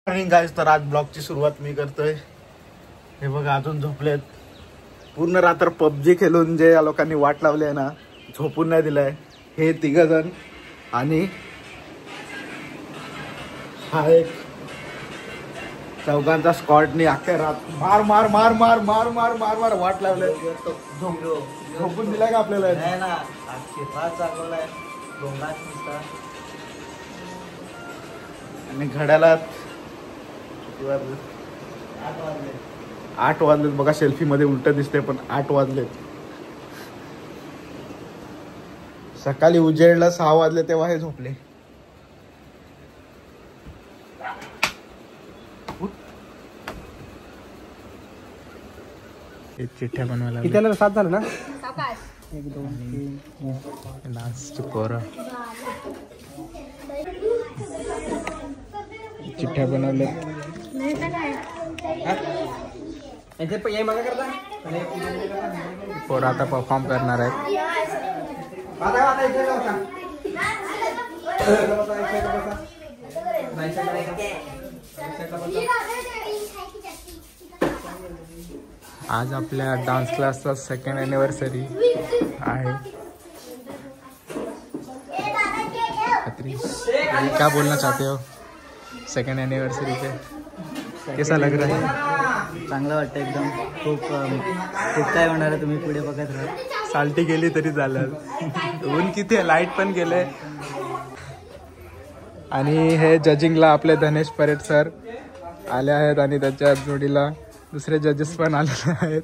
Morning guys, तर आज ब्लॉगची सुरुवात मी करतोय। हे बघा अजून झोपलेत। पूर्ण रात्र पबजी खेळून जे या लोकांनी वाट लावली आहे ना, झोपून नाही दिलाय। हे तिघ जण आणि हा एक चौघांचा स्क्वॉडनी अख्ख्या रात मार मार मार मार मार मार मार मार वाट लावले। झोपून दिलाय का आपल्याला? नाही ना, रात जागवलाय डोंगात नुसता। आणि घड्याळात 8 वाजलेत बघा। सेल्फी मध्ये उलट दिसते पण 8 वाजलेत। सकाळी उजेडला 6 वाजले तेव्हा हे झोपले। चिठ्ठ्या बनवायला कितीला 7 झालं ना? 1 2 3 डान्सची पोरं चिठ्ठ्या बनवल्या। पोरं आता परफॉर्म करणार आहेत। आज आपल्या डान्स क्लासचा 2nd एनिव्हर्सरी आहे। क्या बोलना चाहते हो 2nd एनिवर्सरी पे? कैसा लग रहा है? चांगलं वाटतं एकदम। खूप काय होणार आहे, तुम्ही पुढे बघत राहा। साल्टी गेली तरी झालं। ऊन किती आहे, लाईट पण गेले। आणि हे जजिंगला आपले धनेश परेड सर आले आहेत आणि त्याच्या जोडीला दुसरे जजेस पण आलेले आहेत।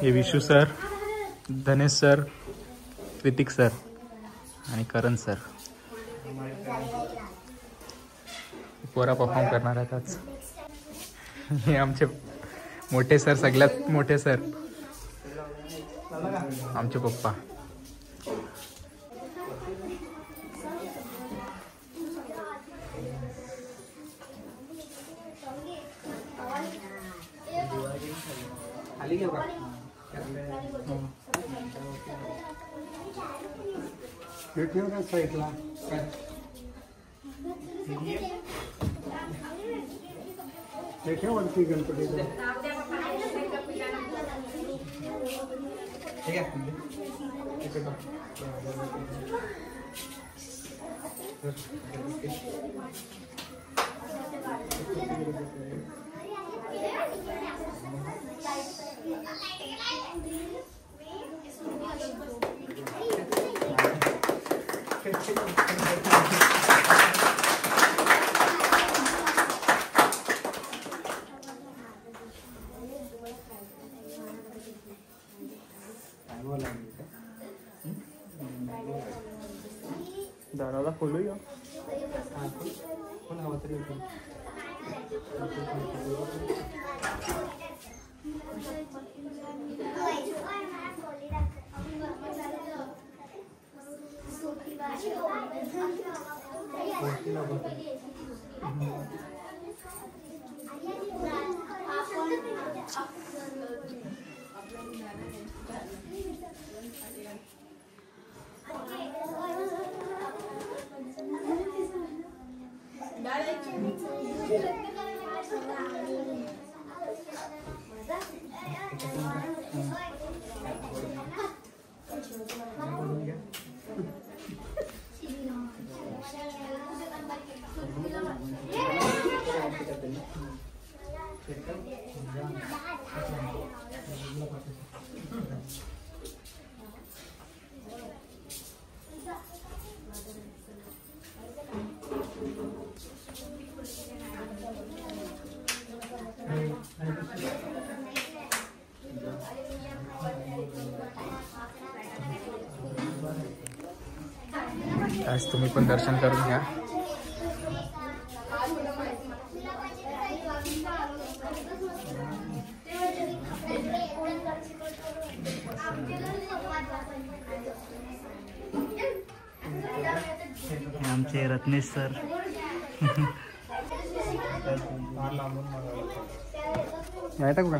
हे विशू सर, धनेश सर, कृतिक सर आणि करण सर पोरा परफॉर्म करणार आहेत आज। हे आमचे मोठे सर, सगळ्यात मोठे सर आमचे पप्पा। साईडला वरती गणपतीचा दाराला खोलूया। कोण हवा तरी आज तुम्ही पण दर्शन करून घ्या। हे आमचे रत्नेश सर. टाकू का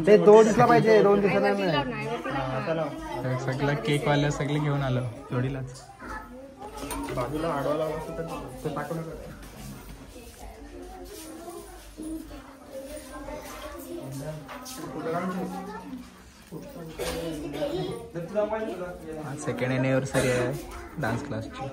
ते 2 दिसला पाहिजे 2 दिवसांना नाही. सगळं केक वाले सगळे घेऊन आलो जोडीलाच. बाजूला आडवा लावला तर टाकू नका. सेकंड एनिव्हर्सरी आहे डान्स क्लासची.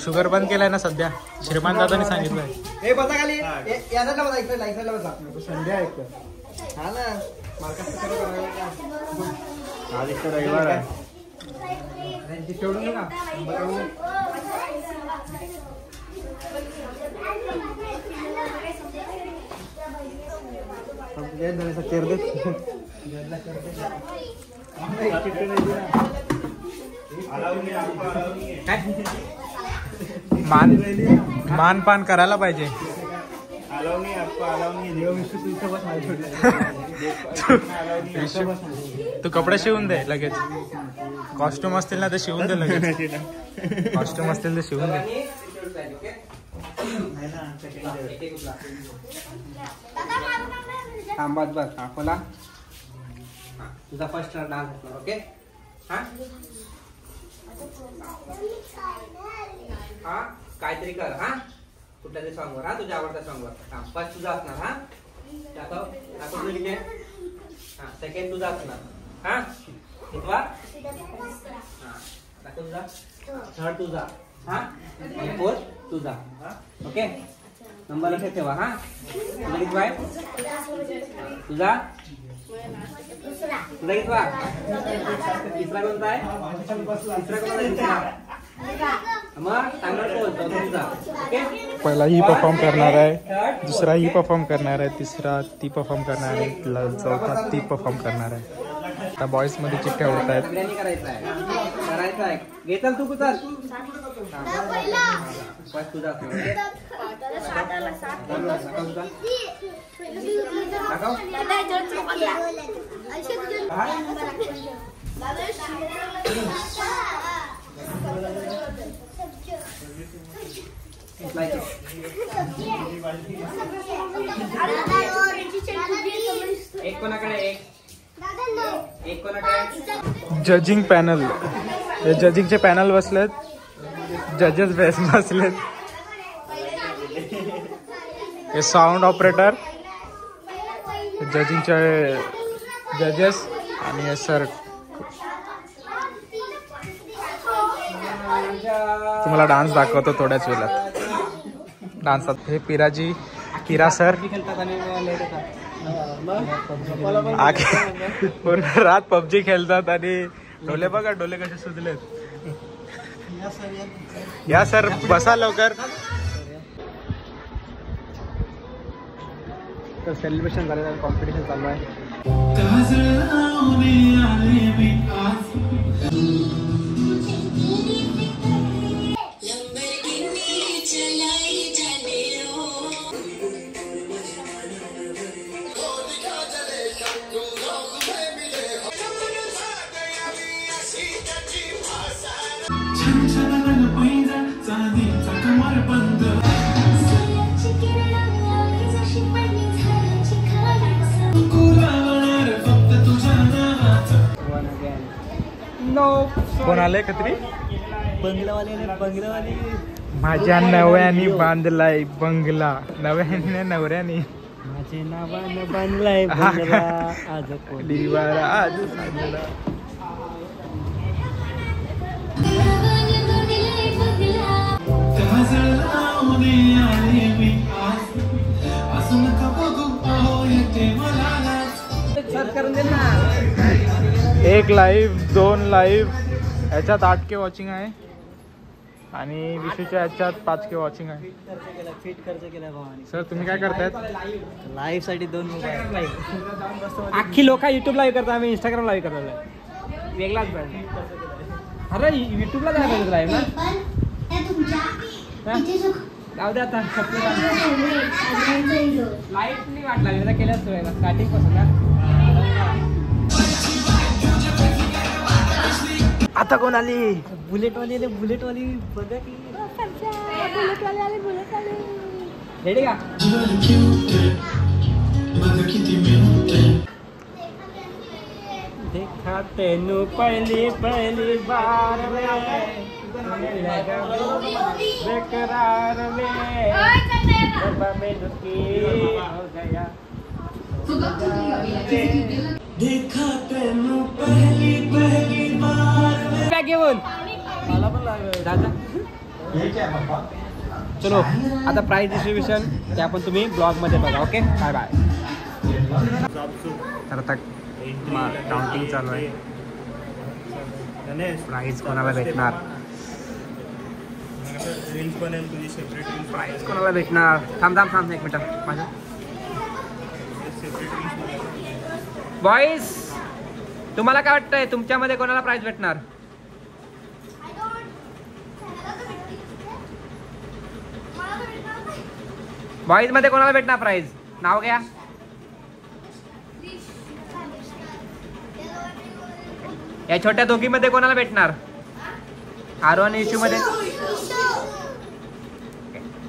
शुगर बंद केलाय ना सध्या, श्रीमान दादानी सांगितलंय. हे बसा खाली याला बसा, इकडे लाईटला बसा. संडे आहे इकडे. हा ना मार्केट आज इकडे रविवार आहे. ठेवून नका मान पान करायला पाहिजे. तू कपडे शिवून दे लगेच. कॉस्ट्युम असतील ना ते शिवून दे लगेच. कॉस्ट्युम असतील ते शिवून दे. थांबात बघ आपला तुझा फर्स्ट डान्स. ओके हा हा काहीतरी कर. हा कुठल्या तरी सॉंग वर. हा तुझ्या आवडत्या सॉंग वर. हा फर्स्ट तुझा असणार. हा दाखव लिखे. हा सेकंड तुझा असणार. हा कितवा. हा दाखव तुझा. थर्ड तुझा. हा आणि फोर्थ तुझा. ओके नंबर लक्षात ठेवा. हा तुझा कितवा आहे. तुझा तुझा कितवा. तिसरा कोणता आहे. तिसरा कोणता आहे. मग चांगला तुझा. ओके पहिला ही परफॉर्म करणार आहे, दुसरा ही परफॉर्म करणार आहे, तिसरा ती परफॉर्म करणार आहे, चौथा ती परफॉर्म करणार आहे. आता बॉईज मध्ये चिठ्ठ्या होत आहेत. सगळ्यांनी करायचं आहे. घेतल तू कुठं तुझा एक कोणाकडे. एक कोणाकडे. Judging panel. हे जजिंगचे पॅनल बसलेत. जजेस बसलेत. हे साऊंड ऑपरेटर, जजिंगचे जजेस आणि हे सर. तुम्हाला डान्स दाखवतो थोड्याच वेळात. डान्सात हे पिराजी किरा सर पूर्ण रात पबजी खेळतात. आणि डोले बघा, डोले कसे सुजलेत. या सर बसा लवकर. सेलिब्रेशन झालं, कॉम्पिटिशन चालू आहे. कोण आले खत्री? बंगलावाले माझ्या नव्याने बांधलाय बंगला, नव्याने नवऱ्याने माझे नावानं बांधलाय बंगला, आज कोणी दिवारा आज सांगला. एक लाईव्ह 2 लाईव्ह याच्यात 8K वॉचिंग आहे आणि विशूच्या याच्यात 5K वॉचिंग आहे. फिट खर्च केला भावाने. सर तुम्ही काय करतायत? लाईव्ह साठी 2 मोबाईल. अख्खी लोक युट्यूब लाईव्ह करतात, आम्ही इंस्टाग्राम लाईव्ह करतो. वेगळाच ब्रँड. अरे युट्यूबला काय करतो लाईव्ह ना? जाऊ दे आता. लाईव्ह नाही वाट लागली केल्याच स्टार्टिंग पासून ना. आता कोण आली? बुलेटवाली बघा की. रेडी का? देखा तेनू पहली बार बेकरार में हो गया. देखा तेनू पहली बार घेऊन मला पण लागलं. चलो आता प्राइस डिस्ट्रीब्युशन ते आपण तुम्ही ब्लॉग मध्ये बघा. Okay bye bye. तर आता काउंटिंग चालू आहे. प्राइस कोणाला भेटणार? प्राइस कोणाला भेटणार? थांब 1 मिनिट माझं. बॉईज तुम्हाला काय वाटतंय तुमच्यामध्ये कोणाला प्राइस भेटणार? बॉईज मध्ये कोणाला भेटणार प्राइस? नाव घ्या. या छोट्या दोघी मध्ये कोणाला भेटणार? आरो आणि इशू मध्ये.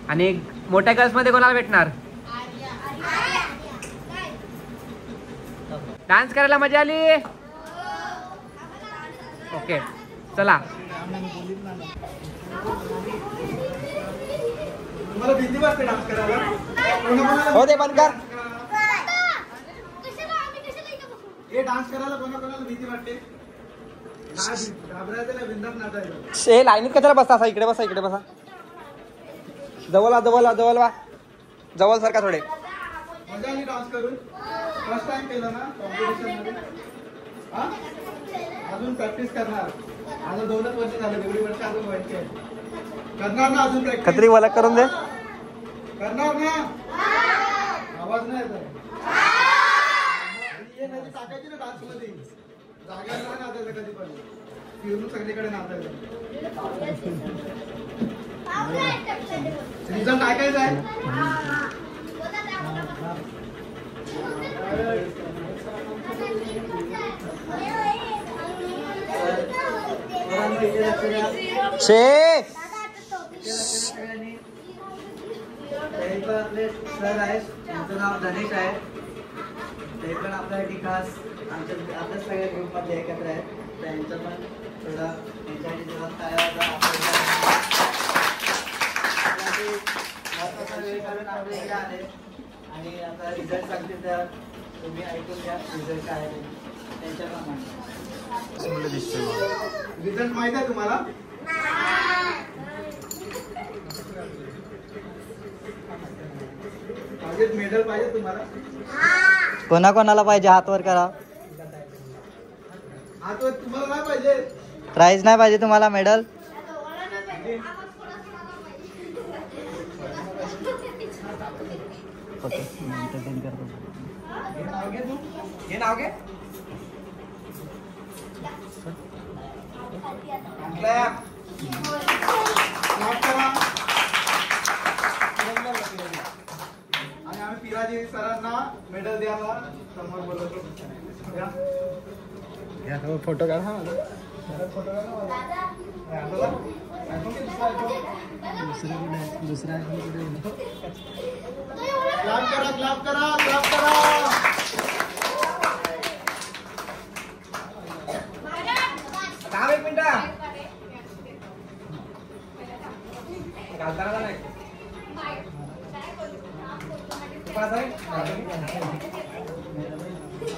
आणि मोठ्या गर्ल्स मध्ये कोणाला भेटणार? डान्स करायला मजा आली? ओके चला. तुम्हाला भीती वाटते डान्स करायला? हो दे बंद कर. हे डान्स करायला कोणाला भीती वाटते? घाबरायचं नाही, बिंदास नाचायचं. हे लाईनीत कशाला बसता? असा इकडे बसा. जवळ वा. जवळ सारखा थोडे. मजा आली डान्स करून? फर्स्ट टाइम केलं ना कॉम्पिटिशन मध्ये? अजून प्रॅक्टिस करणार? अजून 2च वर्ष झाले, 2 वर्ष अजून व्हायची आहे. करणार ना अजून प्रॅक्टिस? खत्री मला करून दे. करणार ना? आवाज नाही येत. टाकायची ना डान्स मध्ये, जागेवर नाही नाचायचं कधी पण, फिरून सगळीकडे नाचायचं. रिझल्ट टाकायचा आहे. आपले सर आहेत, त्यांचं नाव धनेश आहे. ते पण आपल्यासाठी खास आपल्या सगळ्या ग्रुपमध्ये एकत्र आहेत. त्यांचं पण थोडा त्यांच्यासाठी दिवस काय आपल्या इकडे आले आणि आता रिझल्ट सांगतील तर तुम्ही ऐकून घ्या. रिझल्ट काय आहे त्यांच्याप्रमाणे. रिझल्ट माहित आहे तुम्हाला? मेडल पाहिजे तुम्हाला? कोणाकोणाला पाहिजे हात वर करा. हात वर तुम्हाला नाही पाहिजे? प्राइज नाही पाहिजे तुम्हाला? Medal okay. एंटरटेन करतो. हे नाव घे. आणि आम्ही पिराजी सरांना मेडल द्यायला समोर बोलवतो. फोटो काढा. दुसरा क्लॅप करा.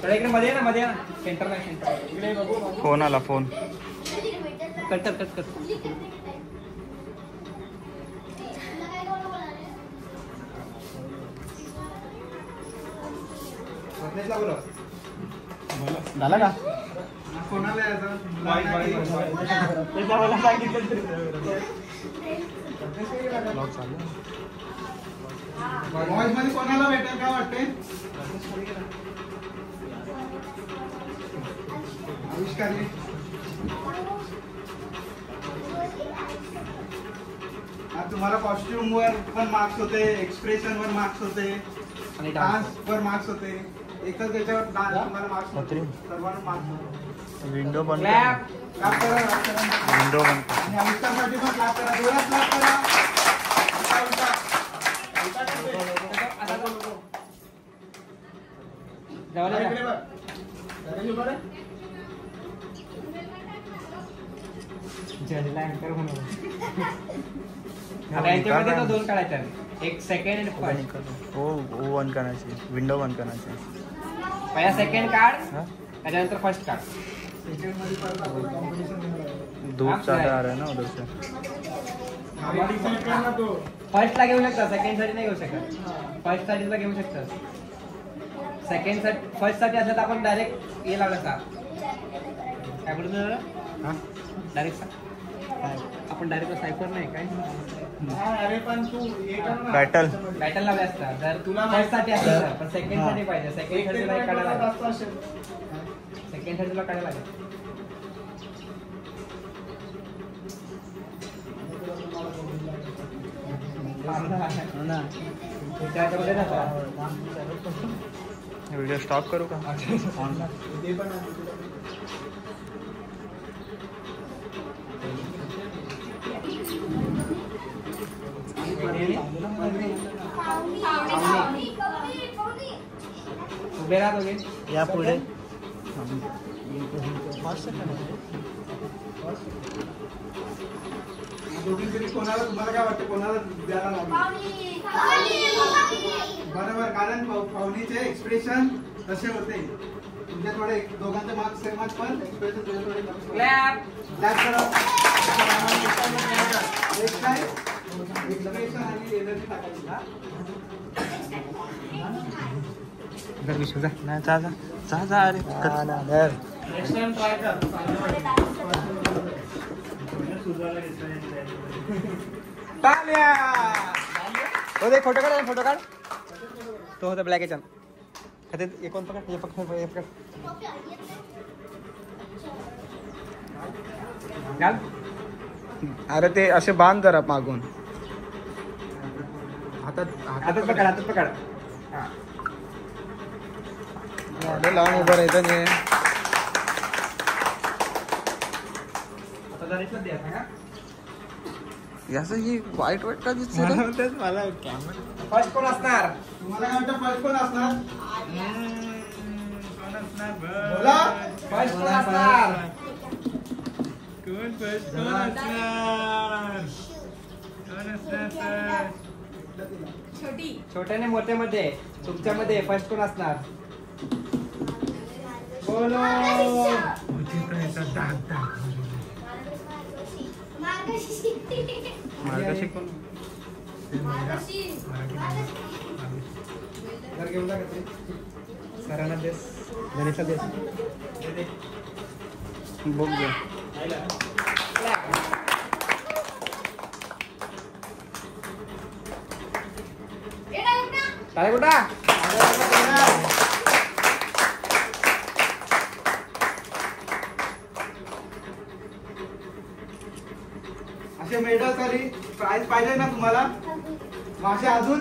थोडा इकडे मध्ये ये ना, मध्ये ये ना. सेंटर नाही, सेंटर इकडे बघू. फोन आला फोन. कट कर. झाला का? कोणाला यायचं? Boys मध्ये कोणाला भेटेल काय वाटते? आविष्कारले. आज तुम्हाला कॉस्ट्युम वर पण मार्क्स होते, एक्सप्रेशन वर मार्क्स होते, आणि डान्स वर मार्क्स होते. एकच त्याच्यावर तुम्हाला मार्क्स होते. सर्वांना मार्क्स होते. विंडो बंद क्लॅप. क्लॅप करा, क्लॅप करा. विंडो बंद. आणि आविष्कारसाठी पण क्लॅप करा. जोरात क्लॅप करा. उलटा. जवळ ये. इकडे बघ. जरा उभं रे. जजला अँकर म्हणून. आता याच्यामध्ये तो 2 काढायचा. एक सेकंड आणि फर्स्ट. हो बंद करायची. विंडो बंद करायची. पहिला सेकंड काढ, हा? त्याच्यानंतर फर्स्ट काढ. सेकंडमध्ये परत आपण competition घेणार आहे. धूप ज्यादा आ रहा है ना उधर से. आम्हाला select कर ना तो. फर्स्ट ला घेऊ शकता, सेकंड साठी नाही घेऊ शकत. फर्स्ट साठी ला घेऊ शकता. सेकंड साठी, फर्स्ट साठी असं तर आपण डायरेक्ट हे लावलं का काय बोलतो हा? डायरेक्ट आपण डायरेक्ट सायफर नाही काय हा, अरे पण तू हे कर ना. बॅटल. बॅटल लावले असतात. जर तुला फर्स्ट साठी असेल तर, पण सेकंड हा. साठी पाहिजे. सेकंड एक साठी ते तुला काय काढायला करतात लागेल. असं असेल. सेकंड साठी तुला काढायला लागेल. त्याच्यामध्ये जाता. व्हिडिओ स्टॉप करू का? ते पण आहे. उभे राहा दोघे. या पुढे. दोघींपैकी कोणाला, तुम्हाला काय वाटतं कोणाला द्यायला लागेल? बरोबर, कारण पाहुणीचे एक्सप्रेशन तसे होते. तुमचे थोडे दोघांचे मार्क्स सेम आहेत, पण एक्सप्रेशन तुझे थोडे कमी. क्लॅप. क्लॅप करा. एक काय एक्सप्रेशन आणि एनर्जी टाकायची का? इधर विषय जा. नाही जा जा जा जा. अरे नेक्स्ट टाइम ट्राय कर. टाळ्या. हो दे फोटो काढ. फोटो काढ. तो होता ब्लॅक याच्यात. खाते एक कोण पकड. हे पकड. हे पकड. घाल. अरे ते असे बांध जरा मागून. हातात पकड, हातात पकड. हा. लावून उभं राहायचं नाही. आता जरा इथलं द्या का? याचं ही वाईट का दिसते रे? मला कॅमेरा. फर्स्ट कोण असणार? तुम्हाला काय वाटतं फर्स्ट कोण असणार? बोला. फर्स्ट कोण असणार? छोट्याने मोठे मध्ये, तुमच्यामध्ये फर्स्ट कोण असणार? बोलो. मार्ग शिकून. घर घेऊन जा का सरांना देस, गणेशला देस. बघ घे. काय कुठा? असे मेडल तरी प्राइज पाहिजे ना तुम्हाला? असे अजून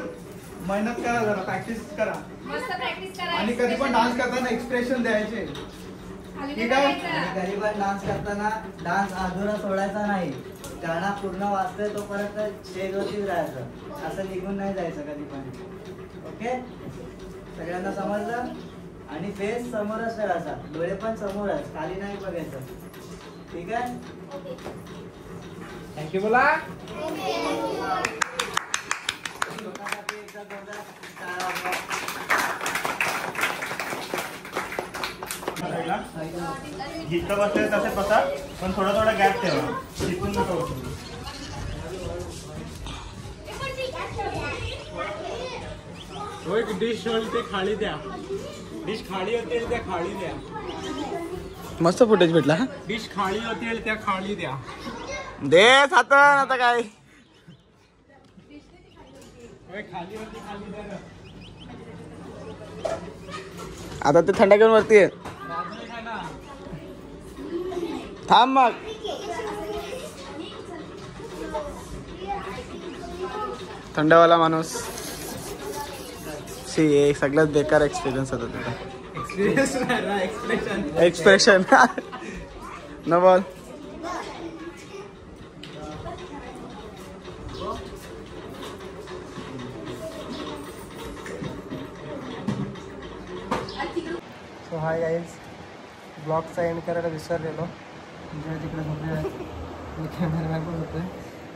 मेहनत करा, जरा प्रॅक्टिस करा. मस्त प्रॅक्टिस करा. आणि कधी पण डान्स करताना एक्सप्रेशन द्यायचे. ठीक आहे? आणि घरी पण डान्स करताना डान्स अधुरा सोडायचा नाही. गाणं पूर्ण वाजतोय तोपर्यंत स्टेजवरतीच राहायचं. असं निघून नाही जायचं कधी पण. ओके, सगळ्यांना समजलं? आणि फेस समोरच ठेवायचा, डोळे पण समोरच, खाली नाही बघायचं. ठीक आहे? थँक्यू बोला. लोकांसाठी एकदा जोरदार टाळ्या वाजवा. बसायला. जिथं बसले तसे बसा, पण थोडा थोडा गॅप ठेवा. तिथून नका बसू. डिश ते खाली द्या. डिश खाली होतील त्या खाली द्या. मस्त फुटेज भेटला. डिश खाली होतील त्या खाली द्या. दे सातन आता काय खाली होती खाली द्या. आता ते थंडा घेऊन वरती आहे. थांब मग. थंडवाला माणूस सी सगळ्यात बेकार एक्सपिरियन्स होता त्याचा. एक्सप्रेशन न बोल. सो हाय गाईज, ब्लॉगचा एंड करायला विसरलेलो. म्हणजे तिकडे झोपले आहेत, कॅमेरामॅन पण होते.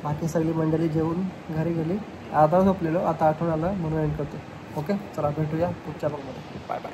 बाकी सगळी मंडळी जेवून घरी गेली. आता झोपलेलो, आता आठवण आलं म्हणून एंड करतो. ओके, चला भेटूया पुढच्या ब्लॉगमध्ये. Bye bye.